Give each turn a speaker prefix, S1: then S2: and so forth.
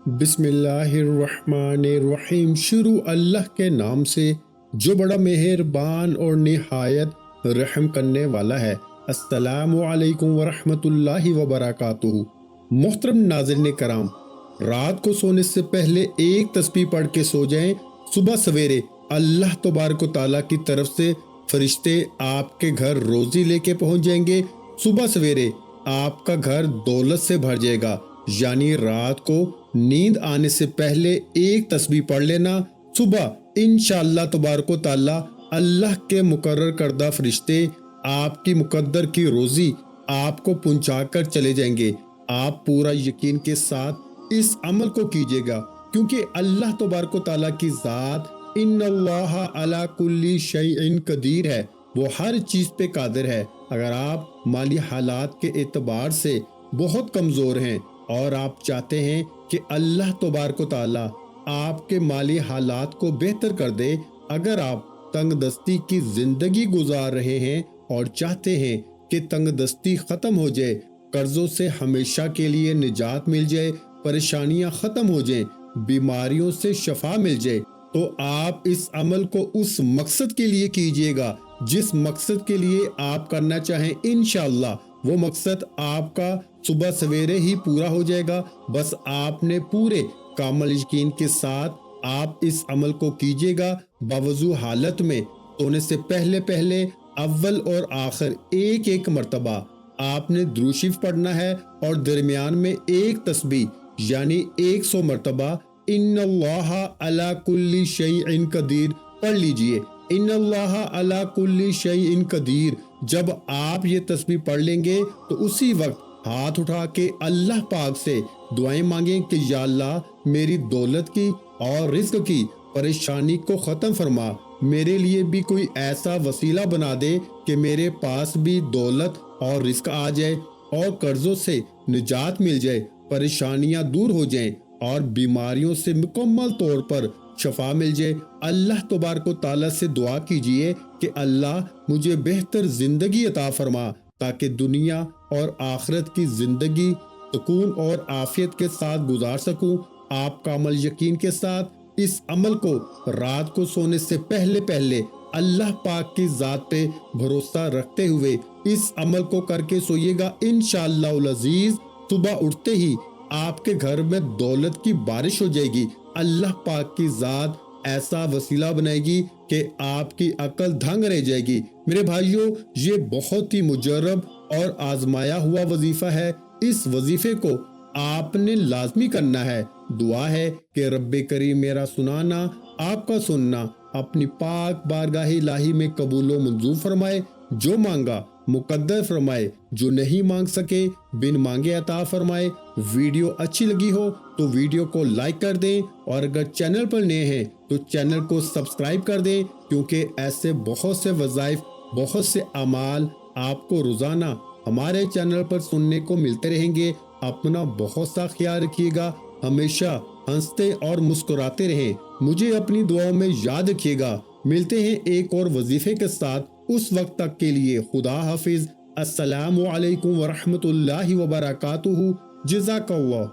S1: بسم اللہ الرحمن الرحیم۔ شروع اللہ کے نام سے جو بڑا مہربان اور نہایت رحم کرنے والا ہے۔ السلام علیکم ورحمۃ اللہ وبرکاتہ۔ محترم ناظرین کرام، رات کو سونے سے پہلے ایک تسبیح پڑھ کے سو جائیں۔ صبح سویرے اللہ تبارک و تعالیٰ کی طرف سے فرشتے آپ کے گھر روزی لے کے پہنچ جائیں گے۔ صبح سویرے آپ کا گھر دولت سے بھر جائے گا۔ یعنی رات کو نیند آنے سے پہلے ایک تسبیح پڑھ لینا، صبح انشاءاللہ تبارک و تعالیٰ اللہ کے مقرر کردہ فرشتے آپ کی مقدر کی روزی آپ کو پہنچا کر چلے جائیں گے۔ آپ پورا یقین کے ساتھ اس عمل کو کیجیے گا، کیونکہ اللہ تبارک و تعالیٰ کی ذات ان اللہ علی کل شیء قدیر ہے، وہ ہر چیز پہ قادر ہے۔ اگر آپ مالی حالات کے اعتبار سے بہت کمزور ہیں اور آپ چاہتے ہیں کہ اللہ تبارک و تعالیٰ آپ کے مالی حالات کو بہتر کر دے، اگر آپ تنگ دستی کی زندگی گزار رہے ہیں اور چاہتے ہیں کہ تنگ دستی ختم ہو جائے، قرضوں سے ہمیشہ کے لیے نجات مل جائے، پریشانیاں ختم ہو جائیں، بیماریوں سے شفا مل جائے، تو آپ اس عمل کو اس مقصد کے لیے کیجیے گا جس مقصد کے لیے آپ کرنا چاہیں۔ انشاءاللہ وہ مقصد آپ کا صبح سویرے ہی پورا ہو جائے گا۔ بس آپ نے پورے کامل یقین کے ساتھ آپ اس عمل کو کیجیے گا۔ باوضو حالت میں سونے سے پہلے اول اور آخر ایک مرتبہ آپ نے درود شریف پڑھنا ہے، اور درمیان میں ایک تسبیح یعنی 100 مرتبہ ان اللہ علی کل شیء قدیر پڑھ لیجئے۔ ان اللہ علی کل شیء قدیر جب آپ یہ تسبیح پڑھ لیں گے تو اسی وقت ہاتھ اٹھا کے اللہ پاک سے دعائیں مانگیں کہ یا اللہ میری دولت کی اور رزق کی پریشانی کو ختم فرما، میرے لیے بھی کوئی ایسا وسیلہ بنا دے کہ میرے پاس بھی دولت اور رزق آ جائے اور قرضوں سے نجات مل جائے، پریشانیاں دور ہو جائیں اور بیماریوں سے مکمل طور پر شفا مل جائے۔ اللہ تبارک و تعالیٰ سے دعا کیجئے کہ اللہ مجھے بہتر زندگی عطا فرما تاکہ دنیا اور آخرت کی زندگی سکون اور عافیت کے ساتھ گزار سکوں۔ آپ کامل یقین کے ساتھ اس عمل کو رات کو سونے سے پہلے اللہ پاک کی ذات پہ بھروسہ رکھتے ہوئے اس عمل کو کر کے سوئیے گا۔ انشاءاللہ العزیز صبح اٹھتے ہی آپ کے گھر میں دولت کی بارش ہو جائے گی۔ اللہ پاک کی ذات ایسا وسیلہ بنائے گی کہ آپ کی عقل دھنگ رہ جائے گی۔ میرے بھائیوں، یہ بہت ہی مجرب اور آزمایا ہوا وظیفہ ہے۔ اس وظیفے کو آپ نے لازمی کرنا ہے۔ دعا ہے کہ رب کریم میرا سنانا، آپ کا سننا اپنی پاک بارگاہ الہی میں قبول و منظور فرمائے، جو مانگا مقدر فرمائے، جو نہیں مانگ سکے بن مانگے عطا فرمائے۔ ویڈیو اچھی لگی ہو تو ویڈیو کو لائک کر دیں، اور اگر چینل پر نئے ہیں تو چینل کو سبسکرائب کر دیں، کیونکہ ایسے بہت سے وظائف، بہت سے اعمال آپ کو روزانہ ہمارے چینل پر سننے کو ملتے رہیں گے۔ اپنا بہت سا خیال رکھیے گا، ہمیشہ ہنستے اور مسکراتے رہیں، مجھے اپنی دعاؤں میں یاد رکھیے گا۔ ملتے ہیں ایک اور وظیفے کے ساتھ، اس وقت تک کے لیے خدا حافظ۔ السلام علیکم ورحمۃ اللہ وبرکاتہ۔ جزاک اللہ۔